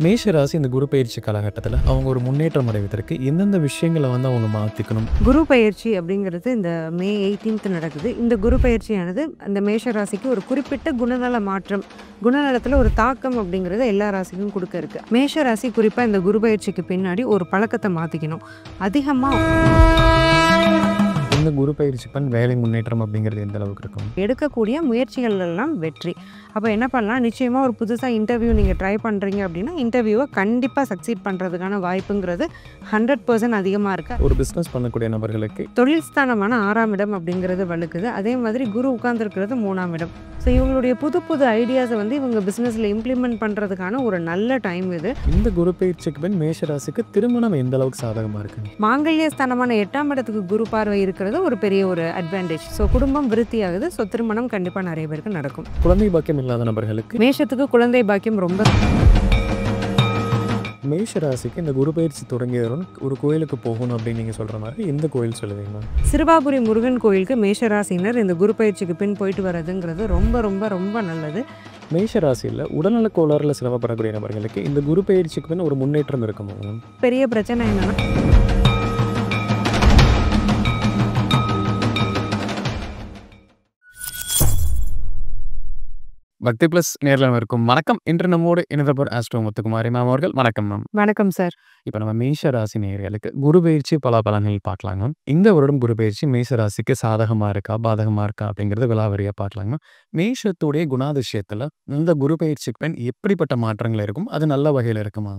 மேஷ ராசி இந்த குரு பயிற்சி காலகட்டத்தில் அவங்க ஒரு முன்னேற்றம் அடைவதற்கு எந்தெந்த விஷயங்களை அவங்க மாற்றிக்கணும்? குரு பயிற்சி அப்படிங்கிறது இந்த மே 18th நடக்குது. இந்த குரு பயிற்சியானது அந்த மேஷ ராசிக்கு ஒரு குறிப்பிட்ட குணநல மாற்றம், குணநலத்தில் ஒரு தாக்கம் அப்படிங்கிறத எல்லா ராசிக்கும் கொடுக்க இருக்கு. மேஷ ராசி குறிப்பாக இந்த குரு பயிற்சிக்கு பின்னாடி ஒரு பழக்கத்தை மாற்றிக்கணும். அதிகமாக இந்த குரு பயிற்சி வேலை முன்னேற்றம் அப்படிங்கிறது எந்த அளவுக்கு இருக்கும்? எடுக்கக்கூடிய முயற்சிகள் எல்லாம் வெற்றி. அப்போ என்ன பண்ணலாம், நிச்சயமாக ஒரு புதுசாக இன்டர்வியூ நீங்கள் ட்ரை பண்ணுறீங்க அப்படின்னா இன்டர்வியூவை கண்டிப்பாக சக்சீட் பண்ணுறதுக்கான வாய்ப்புங்கிறது 100% அதிகமாக இருக்குது. ஒரு பிஸ்னஸ் பண்ணக்கூடிய நபர்களுக்கு தொழில் ஸ்தானமான 6ஆம் இடம் அப்படிங்கிறது வலுக்குது. அதே மாதிரி குரு உட்கார்ந்துருக்கிறது 3ஆம் இடம். ஸோ இவங்களுடைய புது புது ஐடியாஸை இவங்க பிஸ்னஸில் இம்ப்ளிமெண்ட் பண்ணுறதுக்கான ஒரு நல்ல டைம் இது. இந்த குரு பயிற்சிக்கு பின் மேஷ ராசிக்கு திருமணம் எந்த அளவுக்கு சாதகமாக இருக்கு? மாங்கல்ய ஸ்தானமான 8ஆம் இடத்துக்கு குரு பார்வை இருக்கிறது ஒரு பெரிய ஒரு அட்வான்டேஜ். ஸோ குடும்பம் விருத்தி ஆகுது. ஸோ திருமணம் கண்டிப்பாக நிறைய பேருக்கு நடக்கும். குழந்தை பாக்கியம் இல்லாத நபர்களுக்கு மேஷத்துக்கு குழந்தை பாக்கியம் ரொம்ப. மேஷ ராசிக்கு இந்த குரு பயிற்சி தொடங்கியதுடன் ஒரு கோயிலுக்கு போகணும் அப்படின்னு நீங்கள் சொல்கிற மாதிரி எந்த கோயில் சொல்லுவீங்க? சிறுவாபுரி முருகன் கோயிலுக்கு மேஷராசினர் இந்த குரு பயிற்சிக்கு பின் போயிட்டு வர்றதுங்கிறது ரொம்ப ரொம்ப ரொம்ப நல்லது. மேஷ ராசியில் உடல்நல கோளாறுல சிரமப்படக்கூடிய நபர்களுக்கு இந்த குரு பயிற்சிக்கு பின் ஒரு முன்னேற்றம் இருக்குமா? பெரிய பிரச்சனை என்னன்னா, பக்தி பிளஸ் நேரில் இருக்கும் வணக்கம். இன்று நம்மோடு இணைந்தவர் ஆஸ்ட்ரோ முத்துக்குமாரி மேம் அவர்கள். வணக்கம் மேம். வணக்கம் சார். இப்போ நம்ம மேஷ ராசி நேயர்களுக்கு குரு பயிற்சி பலாபலன்கள் பார்க்கலாங்க. இந்த வருடம் குரு பயிற்சி மேஷ ராசிக்கு சாதகமாக இருக்கா பாதகமாக இருக்கா அப்படிங்கிறது விலாவரியாக பார்க்கலாங்க. மேஷத்துடைய குணாதிசயத்தில் இந்த குரு பயிற்சிக்கு பின் எப்படிப்பட்ட மாற்றங்கள் இருக்கும்? அது நல்ல வகையில் இருக்குமா?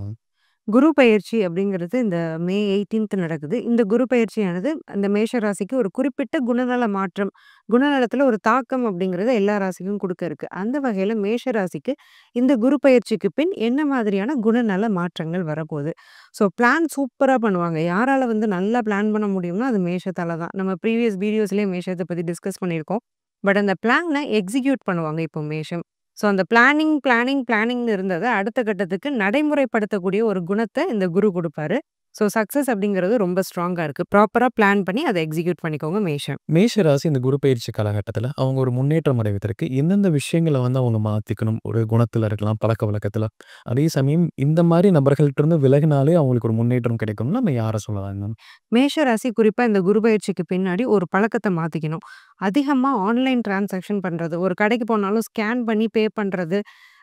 குரு பயிற்சி அப்படிங்கிறது இந்த மே 18th நடக்குது. இந்த குரு பயிற்சியானது அந்த மேஷ ராசிக்கு ஒரு குறிப்பிட்ட குணநல மாற்றம், குணநலத்தில் ஒரு தாக்கம் அப்படிங்கிறத எல்லா ராசிக்கும் கொடுக்க இருக்கு. அந்த வகையில் மேஷ ராசிக்கு இந்த குரு பயிற்சிக்கு பின் என்ன மாதிரியான குணநல மாற்றங்கள் வரப்போகுது? ஸோ பிளான் சூப்பராக பண்ணுவாங்க. யாரால் நல்லா பிளான் பண்ண முடியும்னா அது மேஷத்தால் தான். நம்ம ப்ரீவியஸ் வீடியோஸ்லேயே மேஷத்தை பற்றி டிஸ்கஸ் பண்ணியிருக்கோம். பட் அந்த பிளானை எக்ஸிக்யூட் பண்ணுவாங்க இப்போ மேஷம். ஸோ அந்த பிளானிங்னு இருந்ததை அடுத்த கட்டத்துக்கு நடைமுறைப்படுத்தக்கூடிய ஒரு குணத்தை இந்த குரு கொடுப்பாரு. ஸோ சக்ஸஸ் அப்படிங்கிறது ரொம்ப ஸ்ட்ராங்காக இருக்குது. ப்ராப்பராக பிளான் பண்ணி அதை எக்ஸிக்யூட் பண்ணிக்கோங்க மேஷம். மேஷ ராசி இந்த குரு பயிற்சி காலகட்டத்தில் அவங்க ஒரு முன்னேற்றம் அடைவதற்கு எந்தெந்த விஷயங்களை அவங்க மாற்றிக்கணும்? ஒரு குணத்தில் இருக்கலாம், பழக்க வழக்கத்தில். அதே சமயம் இந்த மாதிரி நபர்கள்ட்ட இருந்து விலகினாலே அவங்களுக்கு ஒரு முன்னேற்றம் கிடைக்கும்னு நம்ம யாரை சொல்லலாங்க? மேஷ ராசி குறிப்பாக இந்த குரு பயிற்சிக்கு பின்னாடி ஒரு பழக்கத்தை மாற்றிக்கணும். அதிகமாக ஆன்லைன் டிரான்சாக்ஷன் பண்ணுறது, ஒரு கடைக்கு போனாலும் ஸ்கேன் பண்ணி பே பண்ணுறது,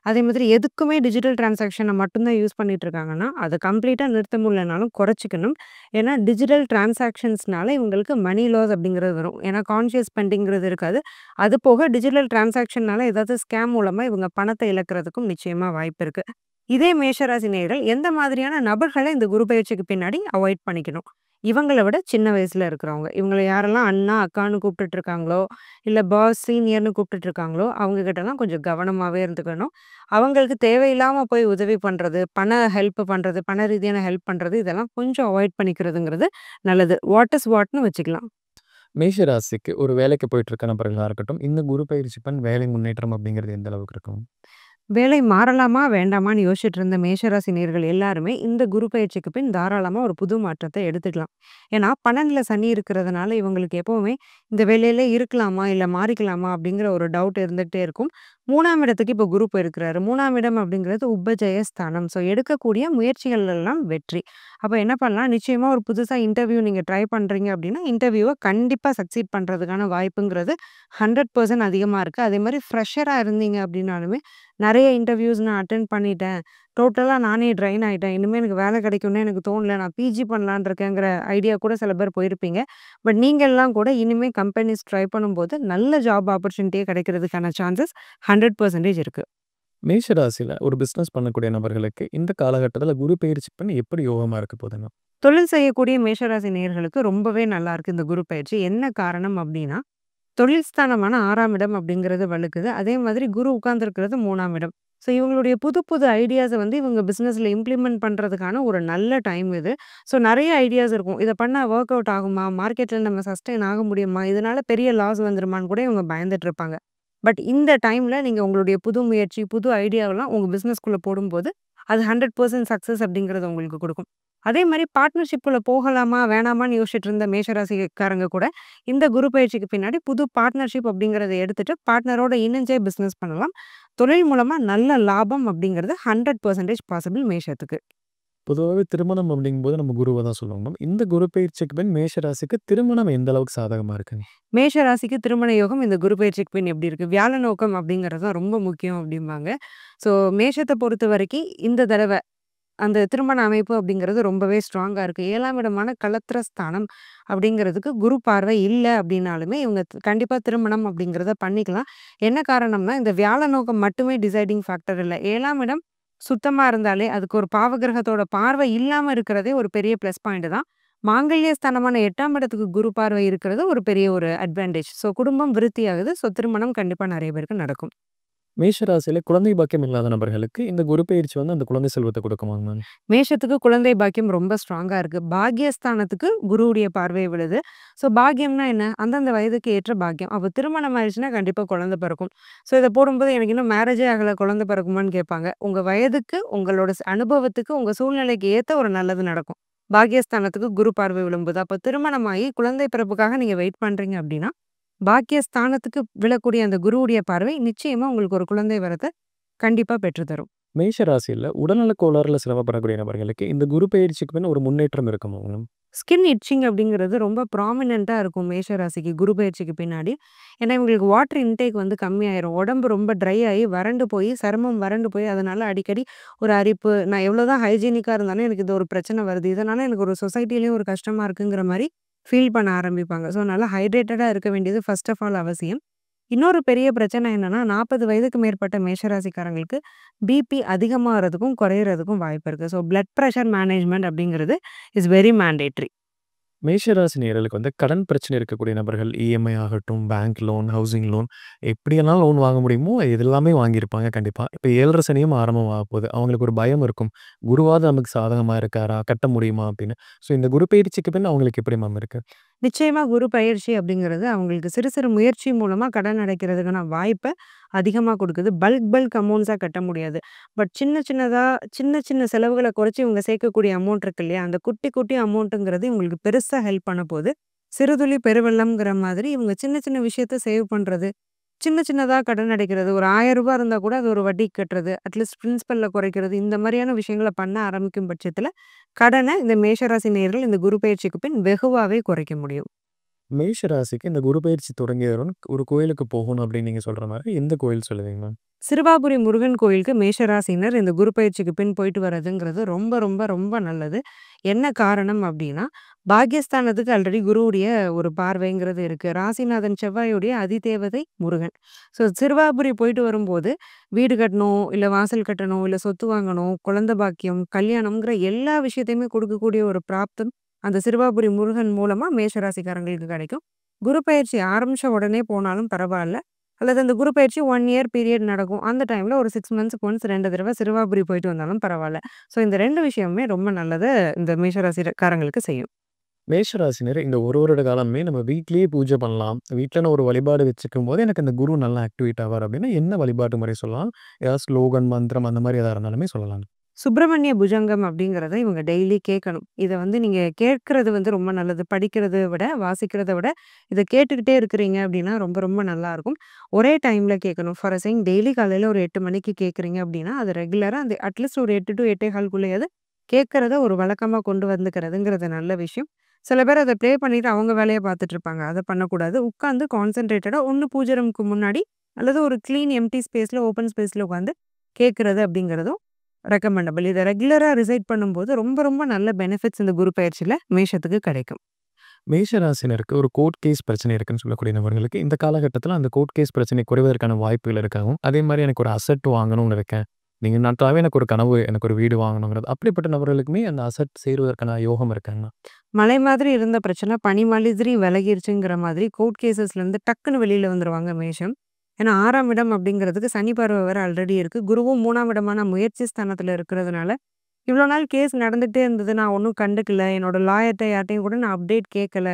அதே மாதிரி எதுக்குமே டிஜிட்டல் டிரான்சாக்ஷனை மட்டும்தான் யூஸ் பண்ணிட்டு இருக்காங்கன்னா அதை கம்ப்ளீட்டாக நிறுத்த முடியலனாலும் குறைச்சிக்கணும். ஏன்னா டிஜிட்டல் டிரான்சாக்ஷன்ஸ்னால இவங்களுக்கு மணி லாஸ் அப்படிங்கிறது வரும். ஏன்னா கான்ஷியஸ் ஸ்பெண்டிங்கிறது இருக்காது. அது போக டிஜிட்டல் டிரான்சாக்ஷன்னால ஏதாவது ஸ்கேம் மூலமாக இவங்க பணத்தை இழக்கிறதுக்கும் நிச்சயமாக வாய்ப்பு இருக்குது. இதே மேஷராசி நேயர்கள் எந்த மாதிரியான நபர்களை இந்த குரு பயிற்சிக்கு பின்னாடி அவாய்ட் பண்ணிக்கணும்? இவங்களை விட சின்ன வயசுல இருக்கிறவங்க, இவங்களை யாரெல்லாம் அண்ணா அக்கான்னு கூப்பிட்டுட்டு இருக்காங்களோ, இல்லை பாஸ் சீனியர்னு கூப்பிட்டுட்டு இருக்காங்களோ, அவங்க கிட்டலாம் கொஞ்சம் கவனமாகவே இருந்துக்கணும். அவங்களுக்கு தேவையில்லாமல் போய் உதவி பண்ணுறது, பண ஹெல்ப் பண்ணுறது, பண ரீதியான ஹெல்ப் பண்ணுறது, இதெல்லாம் கொஞ்சம் அவாய்ட் பண்ணிக்கிறதுங்கிறது நல்லது. வாட் இஸ் வாட்னு வச்சுக்கலாம். மேஷ ராசிக்கு ஒரு வேலைக்கு போயிட்டு இருக்க நபர்களாக இருக்கட்டும், இந்த குரு பயிற்சி வேலை முன்னேற்றம் அப்படிங்கிறது எந்த அளவுக்கு இருக்கும்? வேலை மாறலாமா வேண்டாமான்னு யோசிச்சுட்டு இருந்த மேஷராசி நேயர்கள் எல்லாருமே இந்த குரு பயிற்சிக்கு பின் தாராளமாக ஒரு புது மாற்றத்தை எடுத்துக்கலாம். ஏன்னா பன்னெண்டுல சனி இருக்கிறதுனால இவங்களுக்கு எப்பவுமே இந்த வேலையில இருக்கலாமா இல்லை மாறிக்கலாமா அப்படிங்கிற ஒரு டவுட் இருந்துகிட்டே இருக்கும். 3ஆம் இடத்துக்கு இப்போ குரு போயிருக்கிறாரு. 3ஆம் இடம் அப்படிங்கிறது உபஜய ஸ்தானம். ஸோ எடுக்கக்கூடிய முயற்சிகள் எல்லாம் வெற்றி. அப்போ என்ன பண்ணலாம், நிச்சயமாக ஒரு புதுசாக இன்டர்வியூ நீங்கள் ட்ரை பண்ணுறீங்க அப்படின்னா இன்டர்வியூவை கண்டிப்பாக சக்சீட் பண்ணுறதுக்கான வாய்ப்புங்கிறது 100% அதிகமாக இருக்குது. அதே மாதிரி ஃப்ரெஷராக இருந்தீங்க அப்படின்னாலுமே நிறைய இன்டர்வியூஸ் நான் அட்டென்ட் பண்ணிட்டேன், டோட்டலாக நானே ட்ரெயின் ஆகிட்டேன், இனிமேல் எனக்கு வேலை கிடைக்கும்னு எனக்கு தோணல, நான் பிஜி பண்ணலான் இருக்கேங்கிற ஐடியா கூட சில பேர் போயிருப்பீங்க. பட் நீங்கள்லாம் கூட இனிமேல் கம்பெனிஸ் ட்ரை பண்ணும்போது நல்ல ஜாப் ஆப்பர்ச்சுனிட்டியே கிடைக்கிறதுக்கான சான்சஸ் 100% இருக்குது. மேஷ ராசியில் ஒரு பிஸ்னஸ் பண்ணக்கூடிய நபர்களுக்கு இந்த காலகட்டத்தில் குரு பயிற்சி எப்படி யோகமாக இருக்க போதுங்க? தொழில் செய்யக்கூடிய மேஷராசி நேயர்களுக்கு ரொம்பவே நல்லா இருக்குது இந்த குரு பயிற்சி. என்ன காரணம் அப்படின்னா, தொழில் ஸ்தானமான 6ஆம் இடம் அப்படிங்கிறது வலுக்குது. அதே மாதிரி குரு உட்கார்ந்துருக்கிறது 3ஆம் இடம். ஸோ இவங்களுடைய புது புது ஐடியாஸை இவங்க பிஸ்னஸில் இம்ப்ளிமெண்ட் பண்ணுறதுக்கான ஒரு நல்ல டைம் இது. ஸோ நிறைய ஐடியாஸ் இருக்கும். இதை பண்ணால் ஒர்க் அவுட் ஆகுமா, மார்க்கெட்டில் நம்ம சஸ்டெயின் ஆக முடியுமா, இதனால பெரிய லாஸ் வந்துருமான்னு கூட இவங்க பயந்துட்டு இருப்பாங்க. பட் இந்த டைமில் நீங்கள் உங்களுடைய புது முயற்சி, புது ஐடியாவெல்லாம் உங்கள் பிஸ்னஸ்குள்ளே போடும்போது அது 100% சக்ஸஸ் அப்படிங்கிறது உங்களுக்கு கொடுக்கும். அதே மாரி பார்ட்னர்ஷிப்குள்ள போகலாமா, வேணாமான்னு யோசிச்சுட்டு இருந்த மேஷராசிக்காரங்க கூட, இந்த குரு பயிற்சிக்கு பின்னாடி புது பார்ட்னர்ஷிப் அப்படிங்கிறத எடுத்துட்டு, பார்ட்னரோட இணைஞ்சே பிசினஸ் பண்ணலாம். தொழில் மூலமா நல்ல லாபம் அப்படிங்கிறது 100% பாசிபிள் மேஷத்துக்கு. பொதுவாவே திருமணம் அப்படிங்கும்போது நம்ம குருவ தான் சொல்லுவோம் மேம். இந்த குரு பயிற்சிக்கு பின் மேஷ ராசிக்கு திருமணம் எந்த அளவுக்கு சாதகமா இருக்குங்க? மேஷ ராசிக்கு திருமண யோகம் இந்த குரு பயிற்சிக்கு பின் எப்படி இருக்கு? வியாழ நோக்கம் அப்படிங்கிறது தான் ரொம்ப முக்கியம் அப்படிம்பாங்க. ஸோ மேஷத்த பொறுத்தவரைக்கி இந்த தடவ அந்த திருமண அமைப்பு அப்படிங்கிறது ரொம்பவே ஸ்ட்ராங்கா இருக்கு. 7ஆம் இடமான களத்திர ஸ்தானம் அப்படிங்கிறதுக்கு குரு பார்வை இல்ல அப்படின்னாலுமே, இவங்க கண்டிப்பா திருமணம் அப்படிங்கிறத பண்ணிக்கலாம். என்ன காரணம்னா, இந்த வியாழ நோக்கம் மட்டுமே டிசைடிங் ஃபேக்டர் இல்ல. 7ஆம் இடம் சுத்தமா இருந்தாலே, அதுக்கு ஒரு பாவகிரகத்தோட பார்வை இல்லாம இருக்கிறதே ஒரு பெரிய ப்ளஸ் பாயிண்ட் தான். மாங்கல்ய ஸ்தானமான 8ஆம் இடத்துக்கு குரு பார்வை இருக்கிறது ஒரு பெரிய ஒரு அட்வான்டேஜ். ஸோ குடும்பம் விருத்தியாகுது. ஸோ திருமணம் கண்டிப்பா நெறைய பேருக்கு நடக்கும். மேஷ ராசியில குழந்தை பாக்கியம் இல்லாத நபர்களுக்கு இந்த குரு பயிற்சி வந்து அந்த குழந்தை செல்வத்த குடுக்குமாங்க மேம்? மேஷத்துக்கு குழந்தை பாக்கியம் ரொம்ப ஸ்ட்ராங்கா இருக்கு. பாக்கியஸ்தானத்துக்கு குருவுடைய பார்வை விழுது. ஸோ பாக்கியம்னா என்ன? அந்தந்த வயதுக்கு ஏற்ற பாக்கியம். அப்ப திருமணம் ஆயிடுச்சுன்னா கண்டிப்பா குழந்தை பிறக்கும். ஸோ இத போடும்போது எனக்கு இன்னும் மேரேஜே ஆகல குழந்தை பிறக்குமான்னு கேட்பாங்க. உங்க வயதுக்கு, உங்களோட அனுபவத்துக்கு, உங்க சூழ்நிலைக்கு ஏத்த ஒரு நல்லது நடக்கும். பாக்கியஸ்தானத்துக்கு குரு பார்வை விழும்போது. அப்ப திருமணமாகி குழந்தை பிறப்புக்காக நீங்க வெயிட் பண்றீங்க அப்படின்னா, பாக்கியஸ்தானத்துக்கு விழக்கூடிய அந்த குருவுடைய பார்வை நிச்சயமா உங்களுக்கு ஒரு குழந்தை வரத்த கண்டிப்பா பெற்று தரும். மேஷ ராசியில உடல்நலக் கோளாறுல சிரமப்படக்கூடிய நபர்களுக்கு இந்த குரு பயிற்சிக்கு பின் ஒரு முன்னேற்றம் இருக்குமா மேம்? ஸ்கின் இட்சிங் அப்படிங்கிறது ரொம்ப ப்ராமினென்ட்டா இருக்கும் மேஷ ராசிக்கு குரு பயிற்சிக்கு பின்னாடி. ஏன்னா இவங்களுக்கு வாட்டர் இன்டேக் வந்து கம்மியாயிரும். உடம்பு ரொம்ப ட்ரை ஆயி வறண்டு போய், சருமம் வறண்டு போய் அதனால அடிக்கடி ஒரு அரிப்பு, நான் எவ்வளோதான் ஹைஜீனிக்கா இருந்தாலும் எனக்கு இது ஒரு பிரச்சனை வருது. இதனால எனக்கு ஒரு சொசைட்டிலயும் ஒரு கஷ்டமா இருக்குங்கிற மாரி ஃபீல் பண்ண ஆரம்பிப்பாங்க. ஸோ நல்லா ஹைட்ரேட்டடா இருக்க வேண்டியது ஃபர்ஸ்ட் ஆஃப் ஆல் அவசியம். இன்னொரு பெரிய பிரச்சனை என்னன்னா, 40 வயதுக்கு மேற்பட்ட மேஷராசிக்காரங்களுக்கு பிபி அதிகமாகறதுக்கும், குறையறதுக்கும் வாய்ப்பு இருக்கு. ஸோ பிளட் பிரஷர் மேனேஜ்மென்ட் அப்படிங்கிறது இஸ் வெரி மேண்டேட்டரி. மேஷ ராசி நேயர்களுக்கு வந்து கடன் பிரச்சனை இருக்கக்கூடிய நபர்கள் இஎம்ஐ ஆகட்டும், பேங்க் லோன், ஹவுசிங் லோன் எப்படியெல்லாம் லோன் வாங்க முடியுமோ இது எல்லாமே வாங்கியிருப்பாங்க கண்டிப்பா. இப்ப 7 சனியும் ஆரம்பமாக போகுது. அவங்களுக்கு ஒரு பயம் இருக்கும். குருவாவது நமக்கு சாதகமா இருக்காரா? கட்ட முடியுமா? அப்படின்னு. ஸோ இந்த குரு பயிற்சிக்கு பின் அவங்களுக்கு எப்படி மேம் இருக்கு? நிச்சயமா குரு பயிற்சி அப்படிங்கிறது அவங்களுக்கு சிறு சிறு முயற்சி மூலமா கடன் அடைக்கிறதுக்கான வாய்ப்ப அதிகமா குடுக்குது. பல்க் அமௌண்ட்ஸா கட்ட முடியாது. பட் சின்ன சின்னதா சின்ன சின்ன செலவுகள குறைச்சு இவங்க சேர்க்கக்கூடிய அமௌண்ட் இருக்கு இல்லையா? அந்த குட்டி குட்டி அமௌண்ட்டுங்கிறது இவங்களுக்கு பெருசா ஹெல்ப் பண்ண போது. சிறுதுளி பெருவெள்ளம்ங்கிற மாதிரி இவங்க சின்ன சின்ன விஷயத்த சேவ் பண்றது. சின்ன சின்னதா கடன் அடைக்கிறது. ஒரு ரூ. 1000 இருந்தா கூட அது ஒரு வட்டிக்கு கட்டுறது. அட்லீஸ்ட் பிரின்சிபல்ல குறைக்கிறது. இந்த மாரியான விஷயங்கள பண்ண ஆரம்பிக்கும் பட்சத்துல, கடன இந்த மேஷராசி நேயர்கள் இந்த குரு பயிற்சிக்கு பின் வெகுவாவே குறைக்க முடியும். மேஷ ராசிக்கு இந்த குரு பயிற்சி தொடங்கியவுடன் ஒரு கோயிலுக்கு போகணும் அப்படின்னு நீங்க சொல்ற மாரி எந்த கோயில் சொல்லுவீங்க மேம்? சிறுவாபுரி முருகன் கோயிலுக்கு மேஷராசினர் இந்த குரு பயிற்சிக்கு பின் போயிட்டு வர்றதுங்கிறது ரொம்ப ரொம்ப ரொம்ப நல்லது. என்ன காரணம் அப்டின்னா, பாக்கியஸ்தானத்துக்கு ஆல்ரெடி குருவுடைய ஒரு பார்வைங்கிறது இருக்கு. ராசிநாதன் செவ்வாயுடைய அதிதேவதை முருகன். ஸோ சிறுவாபுரி போயிட்டு வரும்போது, வீடு கட்டணும், இல்ல வாசல் கட்டணும், இல்ல சொத்து வாங்கணும், குழந்தை பாக்கியம், கல்யாணம்ங்கிற எல்லா விஷயத்தையுமே குடுக்கக்கூடிய ஒரு பிராப்தம் அந்த சிறுவாபுரி முருகன் மூலமா மேஷராசிக்காரங்களுக்கு கிடைக்கும். குரு பயிற்சி ஆரம்பிச்ச உடனே போனாலும் பரவால்ல. அல்லது அந்த குரு பயிற்சி 1 இயர் பீரியட் நடக்கும். அந்த டைம்ல ஒரு 6 மந்த்ஸ்க்கு ஒன்ஸ் 2 தடவ சிறுவாபுரி போயிட்டு வந்தாலும் பரவால்ல. ஸோ இந்த 2 விஷயமுமே ரொம்ப நல்லத இந்த மேஷராசிக்காரங்களுக்கு செய்யும். மேஷ ராசினர் இந்த ஒரு வருட காலமே நம்ம வீட்லயே பூஜை பண்ணலாம். வீட்ல நான் ஒரு வழிபாடு வச்சுக்கும்போது எனக்கு இந்த குரு நல்லா ஆக்டிவேட் ஆவார் அப்படின்னா என்ன வழிபாட்டு முறை சொல்லலாம்? ஏதாவது ஸ்லோகன், மந்திரம் அந்த மாரி எதா இருந்தாலுமே சொல்லலாம். சுப்பிரமணிய புஜங்கம் அப்படிங்கிறத இவங்க டெய்லி கேட்கணும். இத வந்து நீங்க கேட்கறது வந்து ரொம்ப நல்லது. படிக்கிறத விட, வாசிக்கிறத விட இத கேட்டுக்கிட்டே இருக்கிறீங்க அப்படின்னா ரொம்ப ரொம்ப நல்லாருக்கும். ஒரே டைம்ல கேட்கணும். ஃபார் அ டெய்லி காலையில ஒரு 8 மணிக்கு கேட்குறீங்க அப்படின்னா, அது ரெகுலரா அந்த அட்லீஸ்ட் ஒரு 8 டூ 8:15க்குள்ளேயாவது கேட்கறத ஒரு வழக்கமா கொண்டு வந்துக்கிறதுங்கிறது நல்ல விஷயம். சில பேர் அத ப்ளே பண்ணிட்டு அவங்க வேலைய பார்த்துட்டு இருப்பாங்க. அத பண்ணக்கூடாது. உட்கார்ந்து கான்சன்ட்ரேட்டடா ஒண்ணு பூஜை ரூமுக்கு முன்னாடி அல்லது ஒரு கிளீன் எம்ப்டி ஸ்பேஸ்ல, ஓப்பன் ஸ்பேஸ்ல உட்காந்து கேட்கறது அப்படிங்கிறதும் ரெக்கமெண்டபிள். இத ரெகுலரா ரிசைட் பண்ணும்போது ரொம்ப ரொம்ப நல்ல பெனிஃபிட்ஸ் இந்த குரு பயிற்சியில மேஷத்துக்கு கிடைக்கும். மேஷ ராசினருக்கு ஒரு கோர்ட் கேஸ் பிரச்சனை இருக்குன்னு சொல்லக்கூடிய நபர்களுக்கு இந்த காலகட்டத்தில அந்த கோர்ட் கேஸ் பிரச்சனை குறைவதற்கான வாய்ப்புகள் இருக்காவும். அதே மாரி எனக்கு ஒரு அசெட் வாங்கணும்னு இருக்கேன். நீங்க நாட்டாவே எனக்கு ஒரு கனவு, எனக்கு ஒரு வீடு வாங்கணுங்கிறது. அப்படிப்பட்ட நபர்களுக்குமே அந்த அசெட் சேருவதற்கான யோகம் இருக்காங்களா? மலை மாதிரி இருந்த பிரச்சனை பனி மாதிரி விலகிருச்சுங்கிற மாதிரி கோர்ட் கேஸஸ்லேருந்து டக்குன்னு வெளியில வந்துருவாங்க மேஷம். ஏன்னா 6ஆம் இடம் அப்படிங்கிறதுக்கு சனி பார்வை வேற ஆல்ரெடி இருக்கு. குருவும் 3ஆம் இடமான முயற்சி ஸ்தானத்துல இருக்கிறதுனால, இவ்வளோ நாள் கேஸ் நடந்துட்டே இருந்தது. நான் ஒண்ணும் கண்டுக்கல. என்னோட லாயர்ட்ட யார்ட்டயும் கூட நான் அப்டேட் கேட்கல.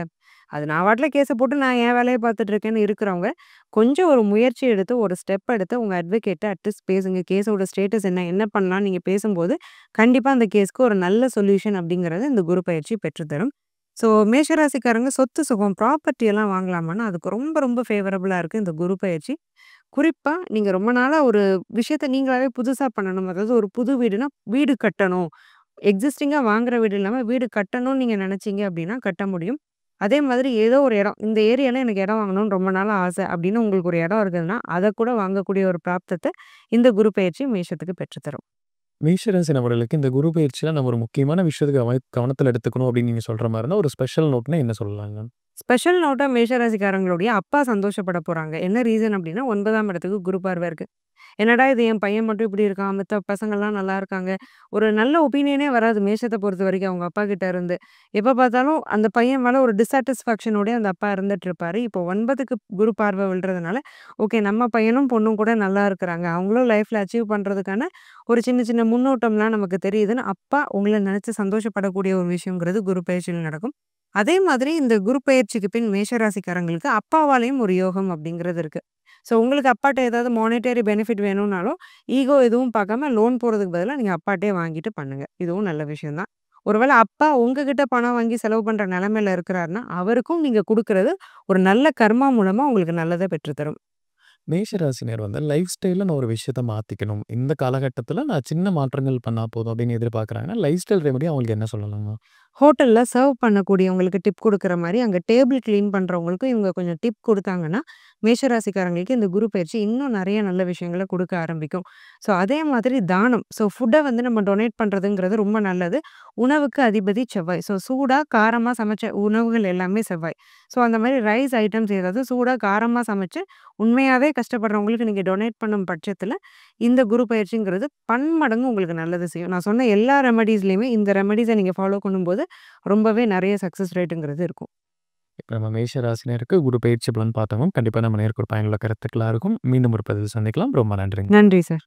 அது நான் பாட்டுல கேஸ போட்டு நான் என் வேலைய பார்த்துட்டு இருக்கேன்னு இருக்கிறவங்க, கொஞ்சம் ஒரு முயற்சி எடுத்து, ஒரு ஸ்டெப் எடுத்து உங்க அட்வொகேட்ட அட்லீஸ்ட் பேசுங்க. கேஸோட ஸ்டேட்டஸ் என்ன? என்ன பண்ணலாம்னு நீங்க பேசும்போது, கண்டிப்பா அந்த கேஸ்க்கு ஒரு நல்ல சொல்யூஷன் அப்படிங்கிறது இந்த குரு பயிற்சி பெற்றுத்தரும். ஸோ மேஷராசிக்காரங்க சொத்து சுகம், ப்ராப்பர்ட்டி எல்லாம் வாங்கலாமான்னா, அதுக்கு ரொம்ப ரொம்ப ஃபேவரபிளா இருக்கு இந்த குரு பயிற்சி. குறிப்பா நீங்க ரொம்ப நாளா ஒரு விஷயத்த நீங்களாவே புதுசா பண்ணணும். அதாவது ஒரு புது வீடுனா, வீடு கட்டணும். எக்ஸிஸ்டிங்கா வாங்குற வீடு இல்லாம வீடு கட்டணும்னு நீங்க நெனச்சீங்க அப்டின்னா கட்ட முடியும். அதே மாதிரி ஏதோ ஒரு இடம், இந்த ஏரியால எனக்கு இடம் வாங்கணும்னு ரொம்ப நாளா ஆசை அப்படின்னு உங்களுக்கு ஒரு இடம் இருக்குதுன்னா, அத கூட வாங்கக்கூடிய ஒரு பிராப்தத்த இந்த குரு பயிற்சி மேஷத்துக்கு பெற்றுத்தரும். மேஷராசி நபர்களுக்கு இந்த குரு பயிற்சியில நம்ம ஒரு முக்கியமான விஷயத்துக்கு கவனத்துல எடுத்துக்கணும் அப்படின்னு நீங்க சொல்ற மாரி இருந்தா, ஒரு ஸ்பெஷல் நோட்னா என்ன சொல்லலாங்க? ஸ்பெஷல் நோட்டா மேஷராசிக்காரங்களுடைய அப்பா சந்தோஷப்பட போறாங்க. என்ன ரீசன் அப்டின்னா 9ஆம் இடத்துக்கு குரு பார்வை இருக்கு. என்னடா இது என் பையன் மட்டும் இப்படி இருக்கான். மித்த பசங்கள்லாம் நல்லா இருக்காங்க. ஒரு நல்ல ஒப்பீனியனே வராது மேஷத்த பொறுத்தவரைக்கும் அவங்க அப்பா கிட்ட இருந்து. எப்ப பார்த்தாலும் அந்த பையன் மேல ஒரு டிஸாட்டிஸ்ஃபேக்ஷனோடயே அந்த அப்பா இருந்துட்டு இருப்பாரு. இப்போ 9க்கு குரு பார்வை விழுறதுனால, ஓகே நம்ம பையனும் பொண்ணும் கூட நல்லா இருக்கிறாங்க. அவங்களும் லைஃப்ல அச்சீவ் பண்றதுக்கான ஒரு சின்ன சின்ன முன்னோட்டம்லாம் நமக்கு தெரியுதுன்னு, அப்பா உங்கள நினைச்சு சந்தோஷப்படக்கூடிய ஒரு விஷயங்கிறது குரு பயிற்சியில நடக்கும். அதே மாதிரி இந்த குரு பெயர்ச்சிக்கு பின் மேஷராசிக்காரங்களுக்கு அப்பாவாலயும் ஒரு யோகம் அப்படிங்கிறது இருக்கு. ஸோ உங்களுக்கு அப்பாட்ட ஏதாவது மானிட்டரி பெனிஃபிட் வேணும்னாலும், ஈகோ எதுவும் பார்க்காம லோன் போடுறதுக்கு பதிலா நீங்க அப்பாட்டயே வாங்கிட்டு பண்ணுங்க. இதுவும் நல்ல விஷயம் தான். ஒருவேள அப்பா உங்ககிட்ட பணம் வாங்கி செலவு பண்ற நிலைமையில இருக்கிறாருன்னா, அவருக்கும் நீங்க குடுக்குறது ஒரு நல்ல கர்மா மூலமா உங்களுக்கு நல்லத பெற்று தரும். மேஷராசினர் வந்து லைஃப் ஸ்டைல்ல நான் ஒரு விஷயத்த மாத்திக்கணும். இந்த காலகட்டத்தில நான் சின்ன மாற்றங்கள் பண்ணா போதும் அப்படின்னு எதிர்பார்க்குறாங்கன்னா, லைஃப் ஸ்டைல் ரெமெடி அவங்களுக்கு என்ன சொல்லலாங்க? ஹோட்டல்ல சர்வ் பண்ணக்கூடியவங்களுக்கு டிப் குடுக்குற மாரி, அங்க டேபிள் கிளீன் பண்றவங்களுக்கும் இவங்க கொஞ்சம் டிப் குடுத்தாங்கன்னா, மேஷராசிக்காரங்களுக்கு இந்த குரு பயிற்சி இன்னும் நெறைய நல்ல விஷயங்கள குடுக்க ஆரம்பிக்கும். ஸோ அதே மாதிரி தானம். ஸோ ஃபுட்ட வந்து நம்ம டொனேட் பண்றதுங்கிறது ரொம்ப நல்லது. உணவுக்கு அதிபதி செவ்வாய். ஸோ சூடா, காரமா சமைச்ச உணவுகள் எல்லாமே செவ்வாய். ஸோ அந்த மாரி ரைஸ் ஐட்டம்ஸ் ஏதாவது சூடா, காரமா சமைச்சு உண்மையாவே கஷ்டப்படுறவங்களுக்கு நீங்க டொனேட் பண்ணும் பட்சத்தில, இந்த குரு பயிற்சிங்கிறது பன்மடங்கு உங்களுக்கு நல்லது செய்யும். நான் சொன்ன எல்லா ரெமெடீஸ்லயுமே இந்த ரெமெடீஸ நீங்க ஃபாலோ பண்ணும்போது, ரொம்பவே நெறைய சக்சஸ் ரேட்டுங்கிறது இருக்கும். இப்ப நம்ம மேஷராசினருக்கு குரு பயிற்சி பலன் பார்த்தோம். கண்டிப்பா நம்ம நேயருக்கு ஒரு பயனுள்ள கருத்துக்களா இருக்கும். மீண்டும் ஒரு பதிவில் சந்திக்கலாம். ரொம்ப நன்றிங்க. நன்றி சார்.